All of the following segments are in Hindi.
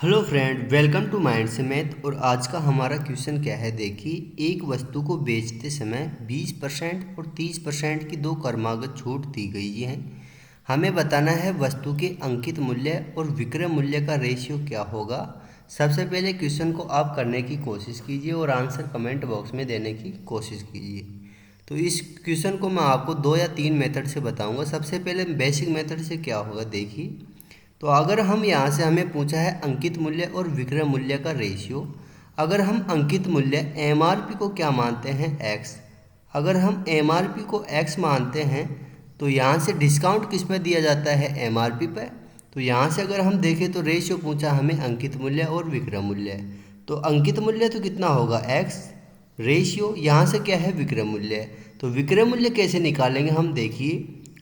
Hello friend, welcome to mind से मैथ। और आज का हमारा क्वेश्चन क्या है, देखिए। एक वस्तु को बेचते समय 20% और 30% की दो क्रमागत छूट दी गई है। हमें बताना है वस्तु के अंकित मूल्य और विक्रय मूल्य का रेशियो क्या होगा। सबसे पहले क्वेश्चन को आप करने की कोशिश कीजिए और आंसर कमेंट बॉक्स में देने की कोशिश कीजिए। तो इस क्वेश्चन को मैं आपको 2 या 3 मेथड से बताऊंगा। सबसे पहले बेसिक मेथड से क्या होगा, देखिए। तो अगर हम यहाँ से हमें पूछा है अंकित मूल्य और विक्रय मूल्य का रेशियो। अगर हम अंकित मूल्य एमआरपी को क्या मानते हैं, एक्स। अगर हम एमआरपी को एक्स मानते हैं तो यहाँ से डिस्काउंट किस पे दिया जाता है, एमआरपी पे। तो यहाँ से अगर हम देखें तो रेशियो पूछा हमें अंकित मूल्य और विक्रय मूल्य। तो अंकित मूल्य तो कितना होगा, एक्स। रेशियो यहाँ से क्या है, विक्रय मूल्य। तो विक्रय मूल्य कैसे निकालेंगे हम, देखिए।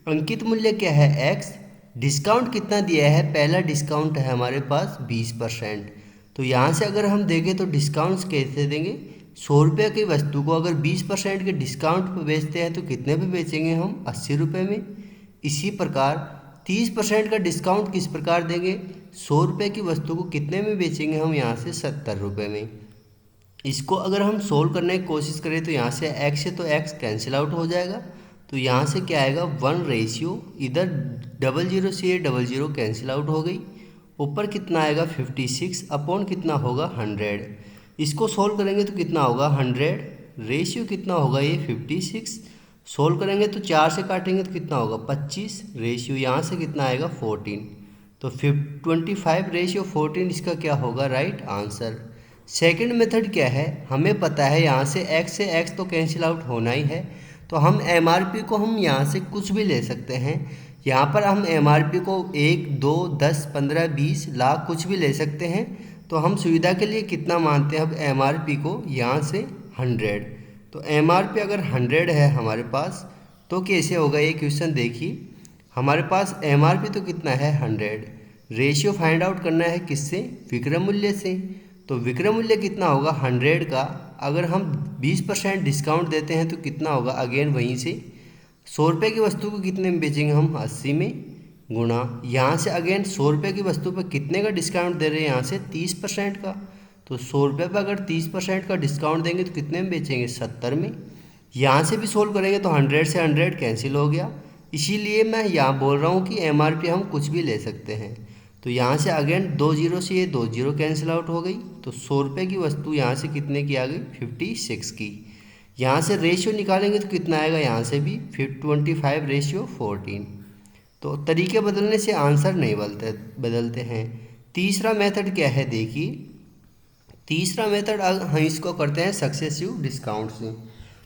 अंकित मूल्य क्या है, एक्स। डिस्काउंट कितना दिया है, पहला डिस्काउंट है हमारे पास 20%। तो यहाँ से अगर हम देखें तो डिस्काउंट्स कैसे देंगे, 100 रुपये की वस्तु को अगर 20% के डिस्काउंट पर बेचते हैं तो कितने पे बेचेंगे हम, 80 रुपये में। इसी प्रकार 30% का डिस्काउंट किस प्रकार देंगे, 100 रुपये की वस्तु को कितने में बेचेंगे हम, यहाँ से 70 रुपये में। इसको अगर हम सोल्व करने की कोशिश करें तो यहाँ से एक्स से तो एक्स कैंसिल आउट हो जाएगा। तो यहाँ से क्या आएगा, 1 रेशियो, इधर 00 से ये 00 कैंसिल आउट हो गई। ऊपर कितना आएगा, 56 अपॉन कितना होगा, 100। इसको सोल्व करेंगे तो कितना होगा, 100। रेशियो कितना होगा, ये 56। सोल्व करेंगे तो 4 से काटेंगे तो कितना होगा, 25। रेशियो यहाँ से कितना आएगा, 14। तो 25 रेशियो 14 इसका क्या होगा, राइट आंसर। सेकंड मेथड क्या है, हमें पता है यहाँ से x तो कैंसिल आउट होना ही है। तो हम एमआरपी को हम यहाँ से कुछ भी ले सकते हैं। यहाँ पर हम एमआरपी को 1, 2, 10, 15, 20 लाख कुछ भी ले सकते हैं। तो हम सुविधा के लिए कितना मानते हैं अब एमआरपी को, यहाँ से 100। तो एमआरपी अगर 100 है हमारे पास तो कैसे होगा ये क्वेश्चन, देखिए। हमारे पास एमआरपी तो कितना है, 100। रेशियो फाइंड आउट करना है किससे, विक्रय मूल्य से। तो विक्रय मूल्य कितना होगा, 100 का अगर हम 20% डिस्काउंट देते हैं तो कितना होगा, अगेन वहीं से 100 रुपये की वस्तु को कितने में बेचेंगे हम, 80 में, गुणा यहाँ से अगेन 100 रुपये की वस्तु पर कितने का डिस्काउंट दे रहे हैं, यहाँ से 30% का। तो 100 रुपये पर अगर 30% का डिस्काउंट देंगे तो कितने में बेचेंगे, 70 में। यहाँ से भी सोल्व करेंगे तो 100 से 100 कैंसिल हो गया। इसीलिए मैं यहाँ बोल रहा हूँ कि एमआरपी हम कुछ भी ले सकते हैं। तो यहाँ से अगेन 20 से ये 20 कैंसिल आउट हो गई। तो 100 रुपये की वस्तु यहाँ से कितने की आ गई, 56 की। यहाँ से रेशियो निकालेंगे तो कितना आएगा, यहाँ से भी 25 रेशियो 14। तो तरीके बदलने से आंसर नहीं बदलते हैं। तीसरा मेथड क्या है, देखिए। तीसरा मेथड हम इसको करते हैं सक्सेसिव डिस्काउंट से।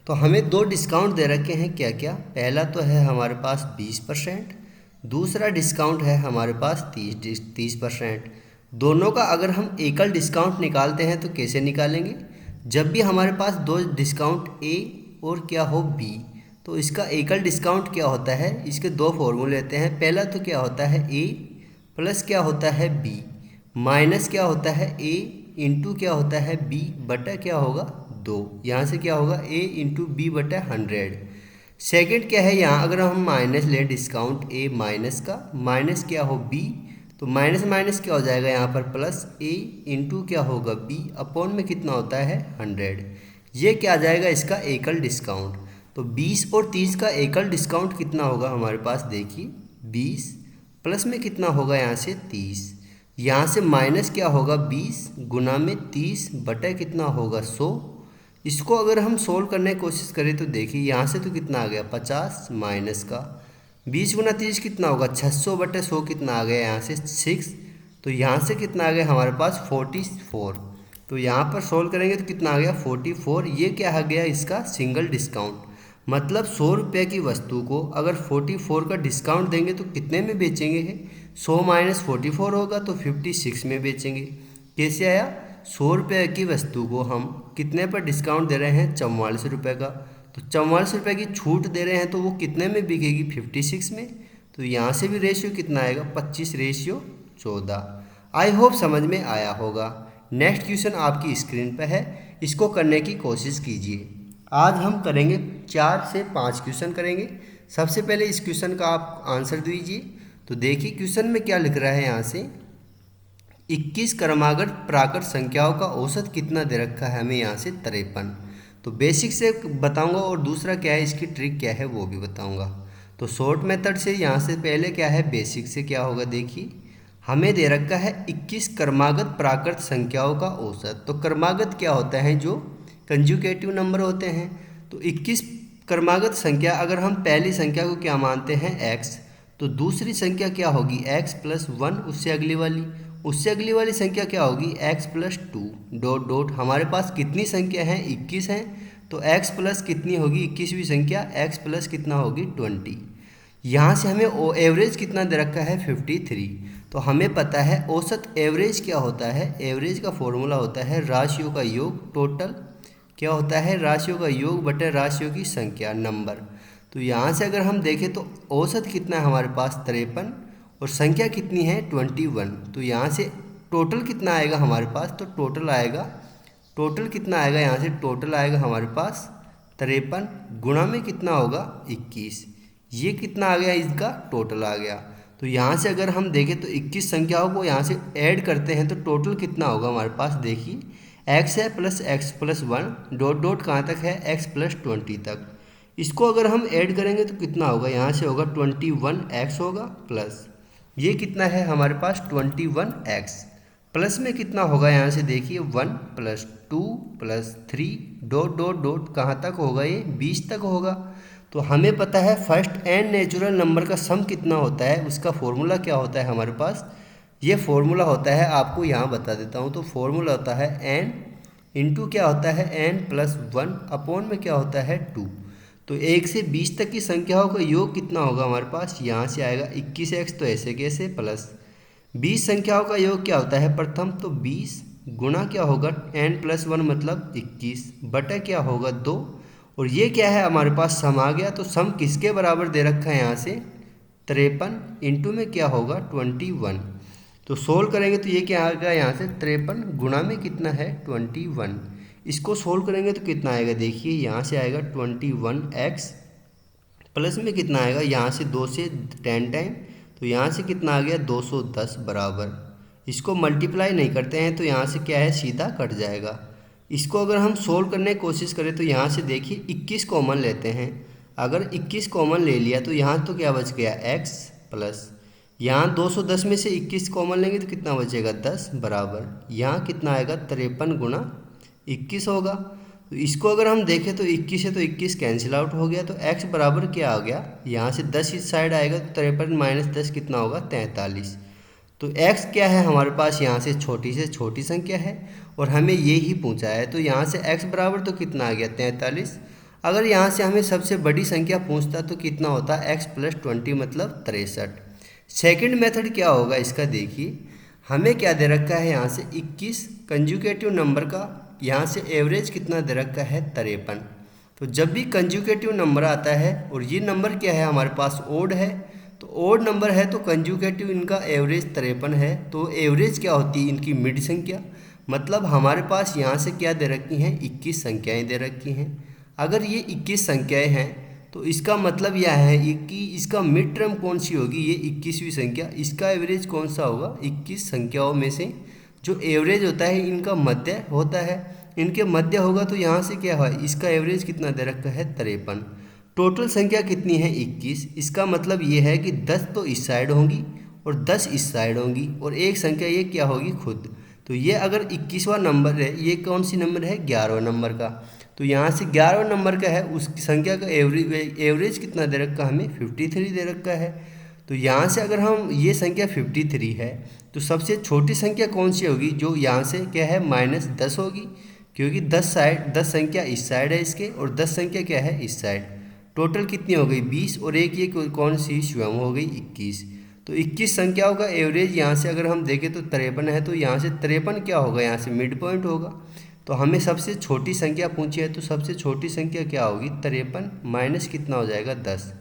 तो हमें दो डिस्काउंट दे रखे हैं, क्या क्या। पहला तो है हमारे पास 20%, दूसरा डिस्काउंट है हमारे पास 30%। दोनों का अगर हम एकल डिस्काउंट निकालते हैं तो कैसे निकालेंगे, जब भी हमारे पास दो डिस्काउंट ए और क्या हो, बी, तो इसका एकल डिस्काउंट क्या होता है, इसके दो फॉर्मूले लेते हैं। पहला तो क्या होता है, ए प्लस क्या होता है, बी, माइनस क्या होता है, ए इंटू क्या होता है, बी बटा क्या होगा, 2। यहाँ से क्या होगा, ए इंटू बी बटा 100। सेकेंड क्या है, यहाँ अगर हम माइनस लें डिस्काउंट ए माइनस का, माइनस क्या हो, बी, तो माइनस माइनस क्या हो जाएगा यहाँ पर, प्लस ए इंटू क्या होगा, बी अपॉन में कितना होता है, 100। ये क्या आ जाएगा, इसका एकल डिस्काउंट। तो 20 और 30 का एकल डिस्काउंट कितना होगा हमारे पास, देखिए। 20 प्लस में कितना होगा, यहाँ से 30, यहाँ से माइनस क्या होगा, 20 गुना में 30 बटा कितना होगा, 100। इसको अगर हम सोल्व करने की कोशिश करें तो देखिए, यहाँ से तो कितना आ गया, 50 माइनस का 20 गुना 30 कितना होगा, 600 बटे 100 कितना आ गया, यहाँ से 6। तो यहाँ से कितना आ गया हमारे पास, 44। तो यहाँ पर सोल्व करेंगे तो कितना आ गया, 44। ये क्या आ गया, इसका सिंगल डिस्काउंट। मतलब 100 रुपये की वस्तु को अगर 44 का डिस्काउंट देंगे तो कितने में बेचेंगे है, 100 माइनस 44 होगा तो 56 में बेचेंगे। कैसे आया, 100 रुपये की वस्तु को हम कितने पर डिस्काउंट दे रहे हैं, 44 रुपये का। तो 44 रुपये की छूट दे रहे हैं तो वो कितने में बिकेगी, 56 में। तो यहाँ से भी रेशियो कितना आएगा, 25 रेशियो 14। आई होप समझ में आया होगा। नेक्स्ट क्वेश्चन आपकी स्क्रीन पर है, इसको करने की कोशिश कीजिए। आज हम करेंगे 4 से 5 क्वेश्चन करेंगे। सबसे पहले इस क्वेश्चन का आप आंसर दीजिए। तो देखिए क्वेश्चन में क्या लिख रहा है, यहाँ से 21 क्रमागत प्राकृत संख्याओं का औसत कितना दे रखा है हमें यहाँ से 53। तो बेसिक से बताऊंगा और दूसरा क्या है इसकी ट्रिक क्या है वो भी बताऊंगा। तो शॉर्ट मेथड से यहाँ से पहले क्या है बेसिक से क्या होगा देखिए, हमें दे रखा है 21 क्रमागत प्राकृत संख्याओं का औसत। तो क्रमागत क्या होता है, जो कंजुगेटिव नंबर होते हैं। तो 21 क्रमागत संख्या, अगर हम पहली संख्या को क्या मानते हैं x, तो दूसरी संख्या क्या होगी x प्लस 1, उससे अगली वाली संख्या क्या होगी x प्लस 2 डॉट डॉट। हमारे पास कितनी संख्या है 21 है, तो x प्लस कितनी होगी 21वीं संख्या, x प्लस कितना होगी 20। यहाँ से हमें एवरेज कितना दे रखा है 53। तो हमें पता है औसत एवरेज क्या होता है, एवरेज का फॉर्मूला होता है राशियों का योग, टोटल क्या होता है राशियों का योग बटे राशियों की संख्या नंबर। तो यहाँ से अगर हम देखें तो औसत कितना है हमारे पास 53 और संख्या कितनी है 21। तो यहाँ से टोटल कितना आएगा हमारे पास, तो टोटल कितना आएगा यहाँ से, टोटल आएगा हमारे पास 53 गुणा में कितना होगा 21। ये कितना आ गया, इसका टोटल आ गया। तो यहाँ से अगर हम देखें तो 21 संख्याओं को यहाँ से ऐड करते हैं तो टोटल कितना होगा हमारे पास, देखिए x है plus x plus 1 dot dot कहाँ तक है x प्लस 20 तक। इसको अगर हम ऐड करेंगे तो कितना होगा, यहाँ से होगा 21x होगा प्लस ये कितना है हमारे पास 21x प्लस में कितना होगा, यहाँ से देखिए 1 plus 2 plus 3 dot dot dot कहाँ तक होगा, ये 20 तक होगा। तो हमें पता है फर्स्ट एंड नेचुरल नंबर का सम कितना होता है, उसका फॉर्मूला क्या होता है हमारे पास, ये फॉर्मूला होता है, आपको यहाँ बता देता हूँ। तो फॉर्मूला होता है n इंटू क्या होता है n प्लस 1 अपॉन में क्या होता है 2। तो 1 से 20 तक की संख्याओं का योग कितना होगा हमारे पास, यहाँ से आएगा 21x, तो ऐसे कैसे प्लस 20 संख्याओं का योग क्या होता है प्रथम, तो 20 गुणा क्या होगा n प्लस 1 मतलब 21 बटा क्या होगा 2। और ये क्या है हमारे पास सम आ गया। तो सम किसके बराबर दे रखा है यहाँ से 53 इंटू में क्या होगा 21। तो सोल्व करेंगे तो ये क्या आएगा यहाँ से 53 गुणा में कितना है 21। इसको सोल्व करेंगे तो कितना आएगा, देखिए यहाँ से आएगा 21x प्लस में कितना आएगा, यहाँ से 2 से 10 टाइम, तो यहाँ से कितना आ गया 210 बराबर। इसको मल्टीप्लाई नहीं करते हैं तो यहाँ से क्या है सीधा कट जाएगा। इसको अगर हम सोल्व करने की कोशिश करें तो यहाँ से देखिए 21 कॉमन लेते हैं। अगर 21 कॉमन ले लिया तो यहाँ तो क्या बच गया x प्लस यहाँ 210 में से 21 कॉमन लेंगे तो कितना बचेगा 10 बराबर यहाँ कितना आएगा 53 गुणा 21 होगा। तो इसको अगर हम देखें तो 21 है तो 21 कैंसिल आउट हो गया। तो x बराबर क्या आ गया, यहाँ से 10 इस साइड आएगा तो 53 माइनस 10 कितना होगा 43। तो x क्या है हमारे पास, यहाँ से छोटी संख्या है और हमें ये ही पूछा है। तो यहाँ से x बराबर तो कितना आ गया 43। अगर यहाँ से हमें सबसे बड़ी संख्या पूछता तो कितना होता x प्लस 20 मतलब 63। सेकंड मेथड क्या होगा इसका, देखिए हमें क्या दे रखा है यहाँ से 21 कंजुगेटिव नंबर का, यहाँ से एवरेज कितना दे रखा है 53। तो जब भी कंजुगेटिव नंबर आता है और ये नंबर क्या है हमारे पास ओड है, तो ओड नंबर है तो कंजुगेटिव इनका एवरेज 53 है। तो एवरेज क्या होती है इनकी मिड संख्या, मतलब हमारे पास यहाँ से क्या दे रखी हैं 21 संख्याएँ दे रखी हैं। अगर ये 21 संख्याएँ हैं तो इसका मतलब यह है कि इसका मिड टर्म कौन सी होगी, ये 21वीं संख्या, इसका एवरेज कौन सा होगा 21 संख्याओं में से जो एवरेज होता है इनका मध्य होता है, इनके मध्य होगा। तो यहाँ से क्या है इसका एवरेज कितना दे रखा है 53। टोटल संख्या कितनी है 21, इसका मतलब ये है कि 10 तो इस साइड होंगी और 10 इस साइड होंगी और एक संख्या ये क्या होगी खुद। तो ये अगर 21वां नंबर है, ये कौन सी नंबर है 11वां नंबर का। तो यहाँ से 11वां नंबर का है, उसकी संख्या का एवरेज कितना दे रखा हमें 53 दे रखा है। तो यहाँ से अगर हम ये संख्या 53 है तो सबसे छोटी संख्या कौन सी होगी, जो यहाँ से क्या है -10 होगी, क्योंकि 10 संख्या इस साइड है इसके और 10 संख्या क्या है इस साइड। टोटल कितनी हो गई 20 और एक ये कौन सी स्वयं हो गई 21। तो 21 संख्याओं का एवरेज यहाँ से अगर हम देखें तो 53 है, तो यहाँ से 53 क्या होगा, यहाँ से मिड पॉइंट होगा। तो हमें सबसे छोटी संख्या पूछी है तो सबसे छोटी संख्या क्या होगी 53 माइनस कितना हो जाएगा 10।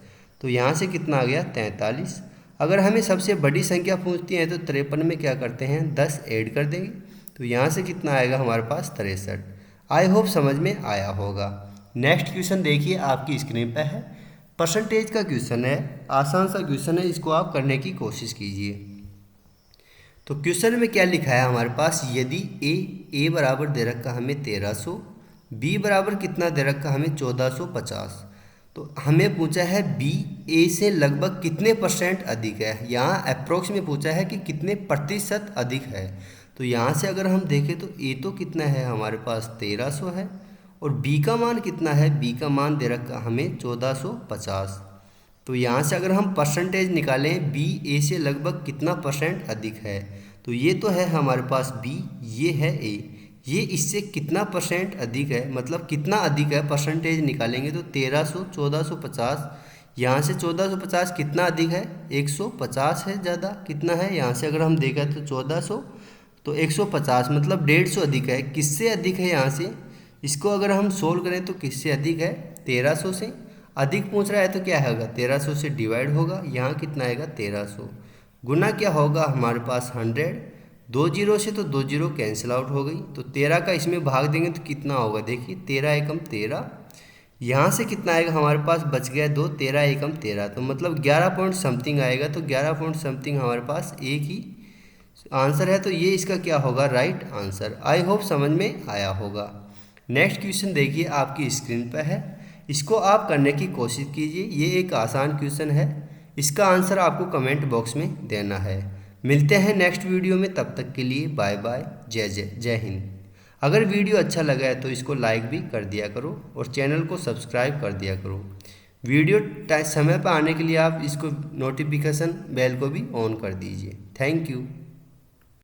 तो यहाँ से कितना आ गया 43। अगर हमें सबसे बड़ी संख्या पूछती है तो 53 में क्या करते हैं 10 ऐड कर देंगे, तो यहाँ से कितना आएगा हमारे पास 63। आई होप समझ में आया होगा। नेक्स्ट क्वेश्चन देखिए आपकी स्क्रीन पर है, परसेंटेज का क्वेश्चन है, आसान सा क्वेश्चन है, इसको आप करने की कोशिश कीजिए। तो क्वेश्चन में क्या लिखा है हमारे पास, यदि ए बराबर दे रखा हमें 1300, बी बराबर कितना दे रखा हमें 1450, तो हमें पूछा है बी ए से लगभग कितने परसेंट अधिक है। यहाँ अप्रोक्स में पूछा है कि कितने प्रतिशत अधिक है। तो यहाँ से अगर हम देखें तो ए तो कितना है हमारे पास 1300 है, और बी का मान कितना है, बी का मान दे रखा हमें 1450। तो यहाँ से अगर हम परसेंटेज निकालें बी ए से लगभग कितना परसेंट अधिक है, तो ये तो है हमारे पास बी, ये है ए, ये इससे कितना परसेंट अधिक है, मतलब कितना अधिक है परसेंटेज निकालेंगे तो 1300 1450, यहाँ से 1450 कितना अधिक है, 150 है ज़्यादा, कितना है यहाँ से अगर हम देखा तो 1400 तो 150 मतलब 150 अधिक है। किससे अधिक है यहाँ से, इसको अगर हम सोल्व करें तो किससे अधिक है, 1300 से। अधिक पूछ रहा है तो क्या होगा, 1300 से डिवाइड होगा, यहाँ कितना आएगा 1300, गुना क्या होगा हमारे पास 100, 2 जीरो से तो 2 जीरो कैंसिल आउट हो गई, तो 13 का इसमें भाग देंगे तो कितना होगा, देखिए 13 एकम 13, यहाँ से कितना आएगा हमारे पास बच गया 2, 13 एकम 13, तो मतलब 11 पॉइंट समथिंग आएगा। तो 11 पॉइंट समथिंग हमारे पास एक ही आंसर है, तो ये इसका क्या होगा, राइट आंसर। आई होप समझ में आया होगा। नेक्स्ट क्वेश्चन देखिए आपकी स्क्रीन पर है, इसको आप करने की कोशिश कीजिए, ये एक आसान क्वेश्चन है, इसका आंसर आपको कमेंट बॉक्स में देना है। मिलते हैं नेक्स्ट वीडियो में, तब तक के लिए बाय बाय, जय हिंद। अगर वीडियो अच्छा लगा है तो इसको लाइक भी कर दिया करो और चैनल को सब्सक्राइब कर दिया करो। वीडियो समय पर आने के लिए आप इसको नोटिफिकेशन बेल को भी ऑन कर दीजिए। Thank you.